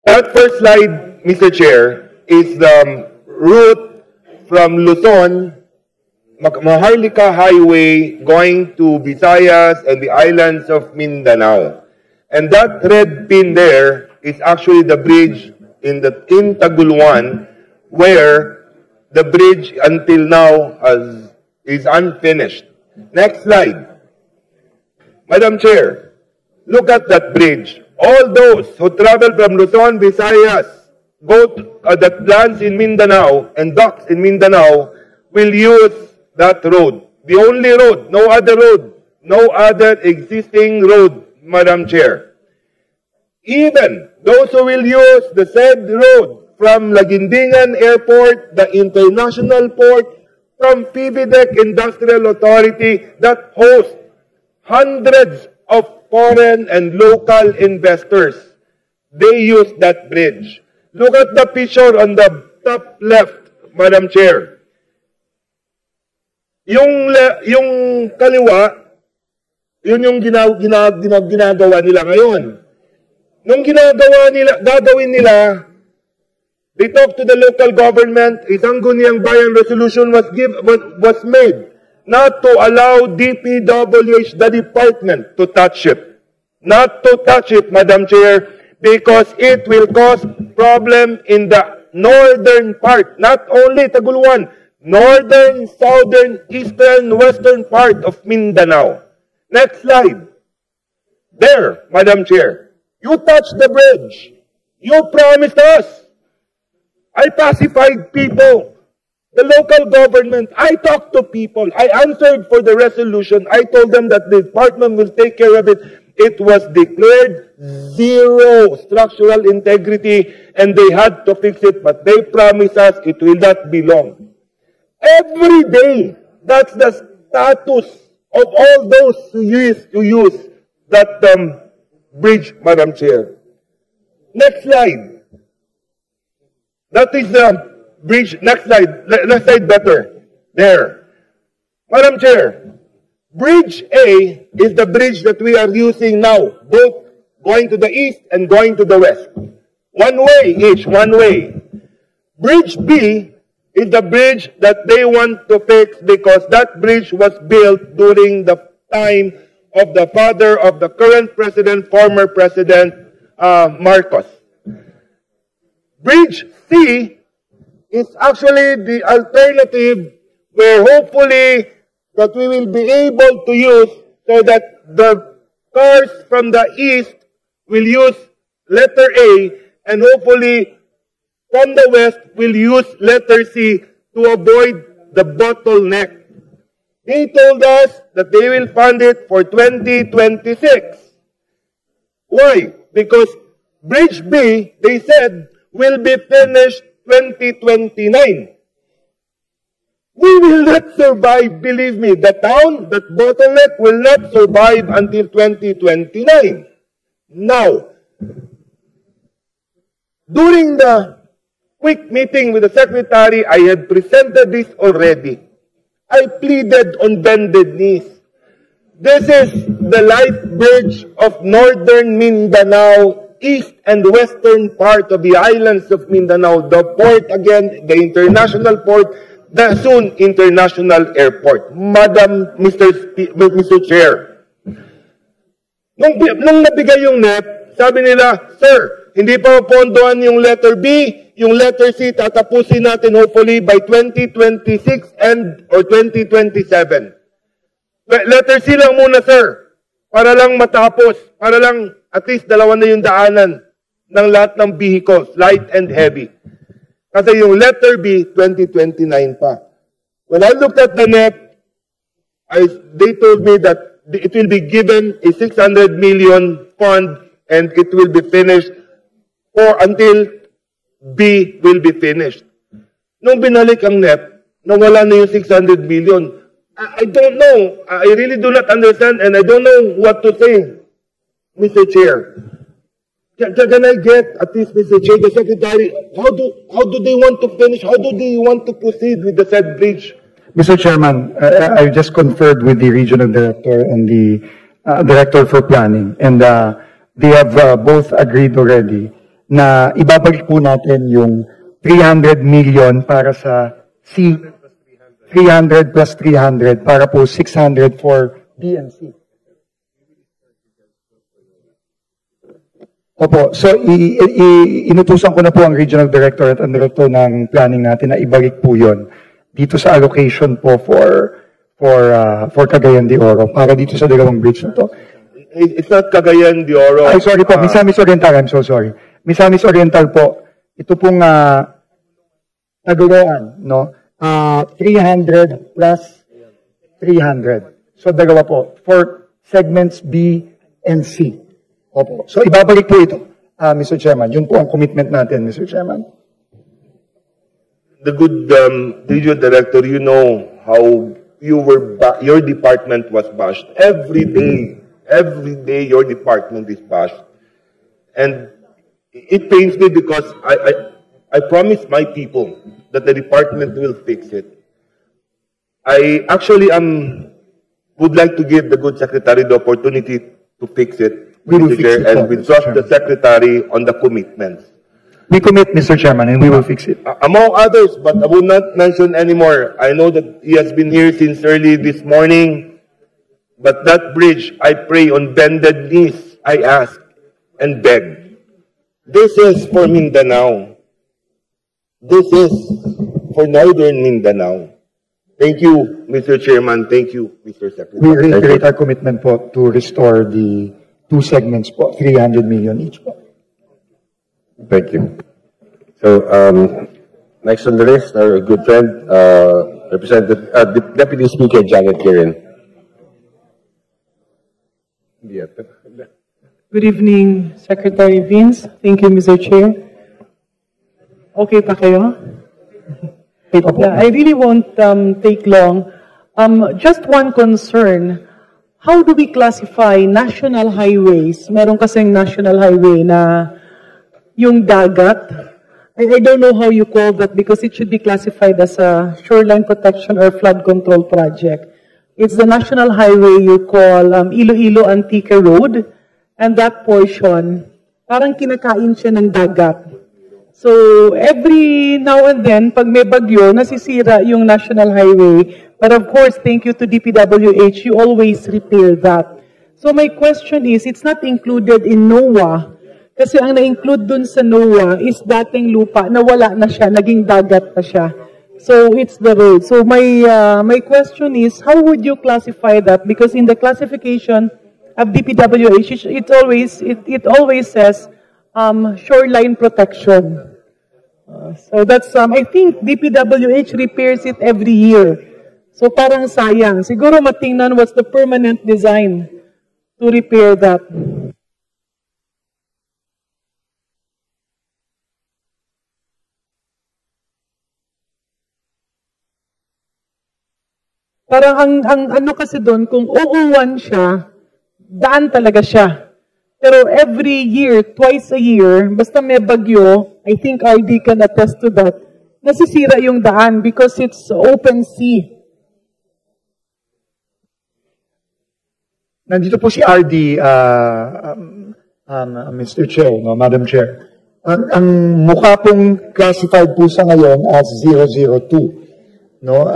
That first slide, Mr. Chair, is the route from Luzon, Maharlika Highway, going to Visayas and the islands of Mindanao. And that red pin there is actually the bridge in Taguluan, where the bridge until now is unfinished. Next slide. Madam Chair, look at that bridge. All those who travel from Luzon, Visayas, go to, that lands in Mindanao and docks in Mindanao will use that road. The only road, no other existing road, Madam Chair. Even those who will use the said road from Laguindingan Airport, the International Port, from PBDEC Industrial Authority that hosts hundreds of foreign and local investors. They use that bridge. Look at the picture on the top left, Madam Chair. Yung kaliwa, yun yung ginagawa nila ngayon. Nung gagawin nila, they talked to the local government. Sangguniang Bayan resolution was made not to allow DPWH, the department, to touch it. Not to touch it, Madam Chair, because it will cause problem in the northern part, not only Taguluan, northern, southern, eastern, western part of Mindanao. Next slide. There, Madam Chair, you touched the bridge. You promised us. I pacified people. The local government, I talked to people. I answered for the resolution. I told them that the department will take care of it. It was declared zero structural integrity and they had to fix it, but they promised us it will not be long. Every day, that's the status of all those who use that bridge, Madam Chair. Next slide. That is the bridge. Next slide. Left side better. There. Madam Chair, Bridge A is the bridge that we are using now, both going to the east and going to the west. One way each, one way. Bridge B is the bridge that they want to fix because that bridge was built during the time of the father of the current president, former President Marcos. Bridge C is actually the alternative where hopefully that we will be able to use so that the cars from the east will use letter A and hopefully from the west will use letter C to avoid the bottleneck. They told us that they will fund it for 2026. Why? Because Bridge B, they said, will be finished 2029. We will not survive, believe me. The town, that bottleneck will not survive until 2029. Now, during the quick meeting with the Secretary, I had presented this already. I pleaded on bended knees. This is the life bridge of northern Mindanao, east and western part of the islands of Mindanao, the port again, the international port, the soon international airport. Madam, Mr. Chair, nung nabigay yung NEP, sabi nila, Sir, hindi pa mapondohan yung letter B, yung letter C, tatapusin natin hopefully by 2026 or 2027. Letter C lang muna, Sir, para lang matapos, para lang at least dalawa na yung daanan ng lahat ng vehicles, light and heavy. Kasi yung letter B, 2029 pa. When I looked at the NEP, they told me that it will be given a 600 million fund and it will be finished until B will be finished. Nung binalik ang NEP, nawala na yung 600 million. I don't know. I really do not understand and I don't know what to say, Mr. Chair. Can I get, at least, Mr. Chair, the Secretary, how do they want to finish? How do they want to proceed with the said bridge? Mr. Chairman, I just conferred with the regional director and the director for planning, and they have both agreed already na ibabalik po natin yung 300 million para sa C, 300 plus 300 para po 600 for BNC. Opo, so inutusan ko na po ang regional director at ang director ng planning natin na ibalik po yon dito sa allocation po for Cagayan de Oro para dito sa dalawang bridge na to. It's not Cagayan de Oro. Ay, sorry po, Misamis Oriental, I'm so sorry. Misamis Oriental po, ito pong Tagoroan, no? 300 plus 300. So, dalawa po, for segments B and C. Opo. So, ibabalik po ito, Mr. Chairman. Yun po ang commitment natin, Mr. Chairman. The good regional director, you know how your department was bashed. Every day your department is bashed. And it pains me because I promised my people that the department will fix it. I actually would like to give the good secretary the opportunity to fix it, Mr. Chair, and we trust the secretary on the commitments. We commit, Mr. Chairman, and we will fix it. Among others, but I will not mention anymore. I know that he has been here since early this morning. But that bridge, I pray on bended knees, I ask and beg. This is for Mindanao. This is for Northern Mindanao. Thank you, Mr. Chairman. Thank you, Mr. Secretary. We reiterate our commitment po to restore the two segments po, 300 million each po. Thank you. So, next on the list, our good friend, Deputy Speaker Janet Kirin. Good evening, Secretary Vince. Thank you, Mr. Chair. Okay pa kayo? Yeah, I really won't take long. Just one concern. How do we classify national highways? Meron kasing national highway na yung dagat. I don't know how you call that because it should be classified as a shoreline protection or flood control project. It's the national highway you call Iloilo Antique Road, and that portion, parang kinakain siya ng dagat. So, every now and then, pag may bagyo, nasisira yung national highway. But of course, thank you to DPWH, you always repair that. So, my question is, it's not included in NOAA. Kasi ang na-include dun sa NOAA is dating lupa na wala na siya, naging dagat pa siya. So, it's the road. So, my question is, how would you classify that? Because in the classification of DPWH, it always says shoreline protection. So, that's, I think DPWH repairs it every year. So, parang sayang. Siguro matingnan what's the permanent design to repair that. Parang ang ano kasi doon, kung OO1 siya, daan talaga siya. Pero every year, twice a year, basta may bagyo, I think RD can attest to that, nasisira yung daan because it's open sea. Nandito po si RD, Mr. Chair, no, Madam Chair. Ang mukha pong classified po sa ngayon as 002. No,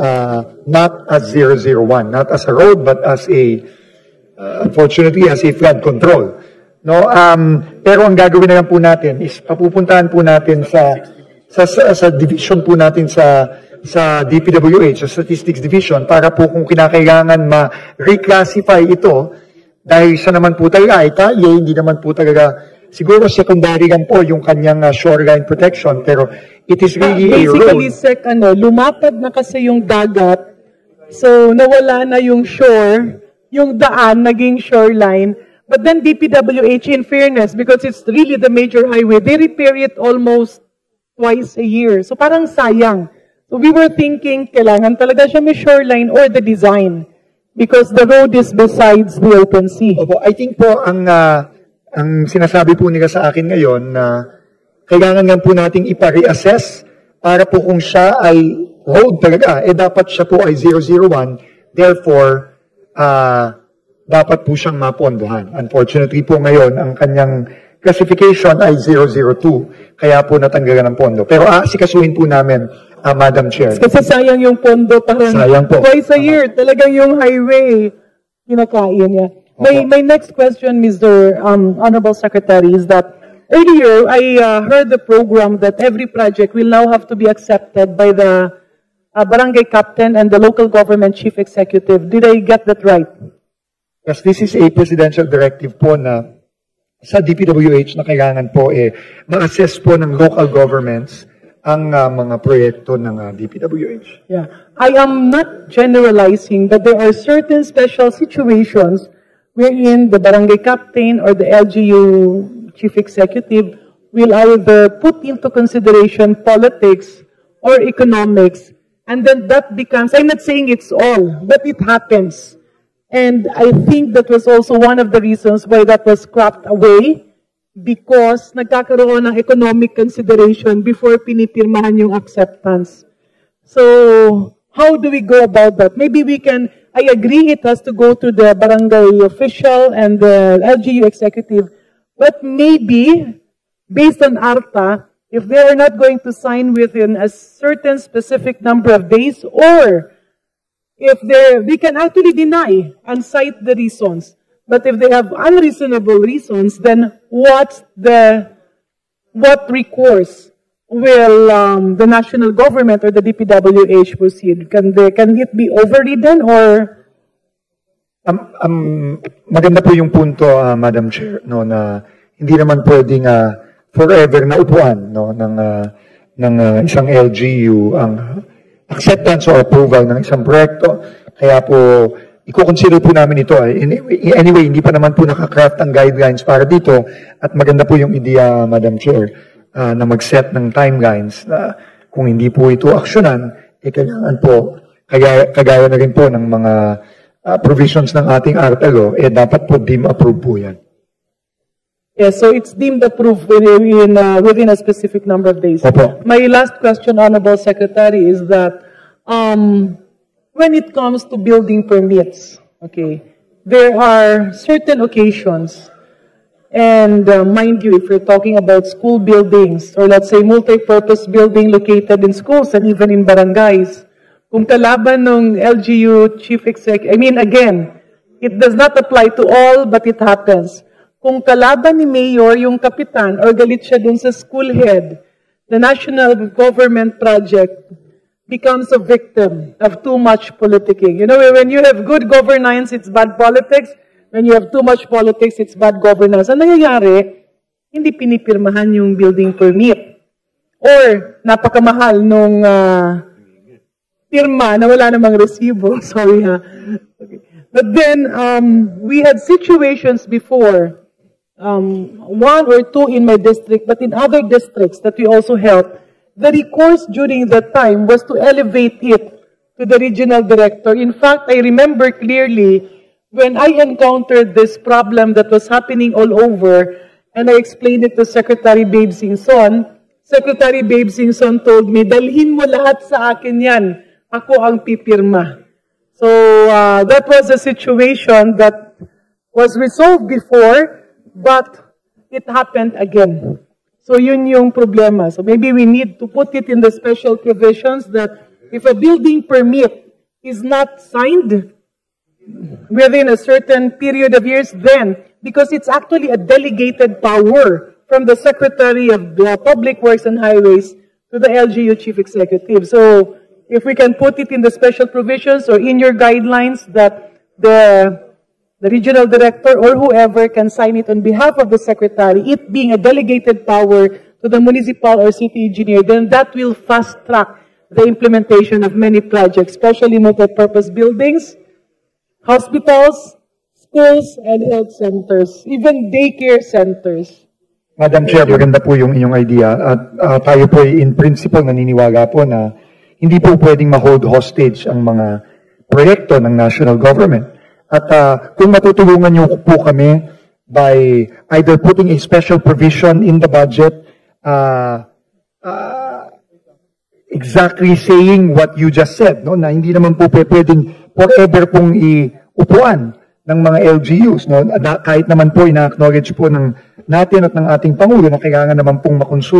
not as 001, not as a road, but as a, unfortunately, as a flood control. No, pero ang gagawin na lang po natin is papupuntahan po natin sa division po natin sa DPWH, sa Statistics Division, para po kung kinakailangan ma-reclassify ito, dahil siya naman po talaga ay kalye, hindi naman po talaga, siguro secondary lang po yung kanyang shoreline protection, pero it is really a road. Basically, lumapad na kasi yung dagat, so nawala na yung shore, yung daan naging shoreline, but then DPWH, in fairness, because it's really the major highway, they repair it almost twice a year. So parang sayang. So we were thinking, kailangan talaga siya may shoreline or the design, because the road is besides the open sea. Opo, I think po ang sinasabi po nila sa akin ngayon na kailangan nga po nating ipa-reassess para po kung siya ay road talaga, dapat siya po ay 001, therefore, dapat po siyang mapondohan. Unfortunately po ngayon, ang kanyang classification ay 002, kaya po natanggalan ng pondo. Pero aasikasuhin po namin, Madam Chair. Kasi sayang yung pondo, parang Sayang po. twice a year, talagang yung highway, kinakain niya. My next question, Mr. Honorable Secretary, is that earlier I heard the program that every project will now have to be accepted by the barangay captain and the local government chief executive. Did I get that right? Yes, this is a presidential directive po na sa DPWH na kailangan po ma-assess po ng local governments ang mga proyekto ng DPWH. Yeah. I am not generalizing, but there are certain special situations wherein the barangay captain or the LGU chief executive will either put into consideration politics or economics, and then that becomes, I'm not saying it's all, but it happens. And I think that was also one of the reasons why that was scrapped away, because nagkakaroon ng economic consideration before pinipirmahan yung acceptance. So, how do we go about that? Maybe we can, I agree it has to go to the barangay official and the LGU executive, but maybe, based on ARTA, if they are not going to sign within a certain specific number of days, or if they can actually deny and cite the reasons. But if they have unreasonable reasons, then what recourse will the national government or the DPWH proceed? Can it be overridden or? Maganda po yung punto, Madam Chair, no, na hindi naman pwedeng forever na upuan, no, ng isang LGU ang acceptance or approval ng isang proyekto. Kaya po, i-consider po namin ito. Anyway, hindi pa naman po nakakraft ang guidelines para dito. At maganda po yung idea, Madam Chair, na mag-set ng timelines na kung hindi po ito aksyonan, kailangan po, kagaya na rin po ng mga provisions ng ating ARTA law, dapat po deem approved po yan. Yes, so it's deemed approved within a specific number of days. Opo. My last question, Honorable Secretary, is that when it comes to building permits, okay, there are certain occasions, and mind you, if you're talking about school buildings, or let's say multi-purpose building located in schools and even in barangays, kung kalaban ng LGU chief executive, I mean, again, it does not apply to all, but it happens. Kung kalaban ni Mayor yung kapitan or galit siya dun sa school head, the national government project becomes a victim of too much politicking. You know, when you have good governance, it's bad politics. When you have too much politics, it's bad governance. Ang nangyayari, hindi pinipirmahan yung building permit. Or, napakamahal nung pirma na wala namang resibo. Sorry ha. Okay. But then, we had situations before, one or two in my district, but in other districts that we also helped, the recourse during that time was to elevate it to the regional director. In fact, I remember clearly when I encountered this problem that was happening all over, and I explained it to Secretary Babe Singson. Secretary Babe Singson told me, dalhin mo lahat sa akin yan. Ako ang pipirma. So, that was a situation that was resolved before, but it happened again. So, yun yung problema. So, maybe we need to put it in the special provisions that if a building permit is not signed within a certain period of years, then, because it's actually a delegated power from the Secretary of Public Works and Highways to the LGU Chief Executive. So, if we can put it in the special provisions or in your guidelines that the regional director or whoever can sign it on behalf of the secretary, it being a delegated power to the municipal or city engineer, then that will fast-track the implementation of many projects, especially multi-purpose buildings, hospitals, schools, and health centers, even daycare centers. Madam Chair, maganda po yung inyong idea. At tayo po in principle naniniwala po na hindi po pwedeng ma-hold hostage ang mga proyekto ng national government. At kung matutulungan niyo po kami by either putting a special provision in the budget, exactly saying what you just said, no, na hindi naman po pwedeng forever pong iupuan ng mga LGUs, no, kahit naman po ina-acknowledge po ng natin at ng ating Pangulo na kailangan naman pong makonsulta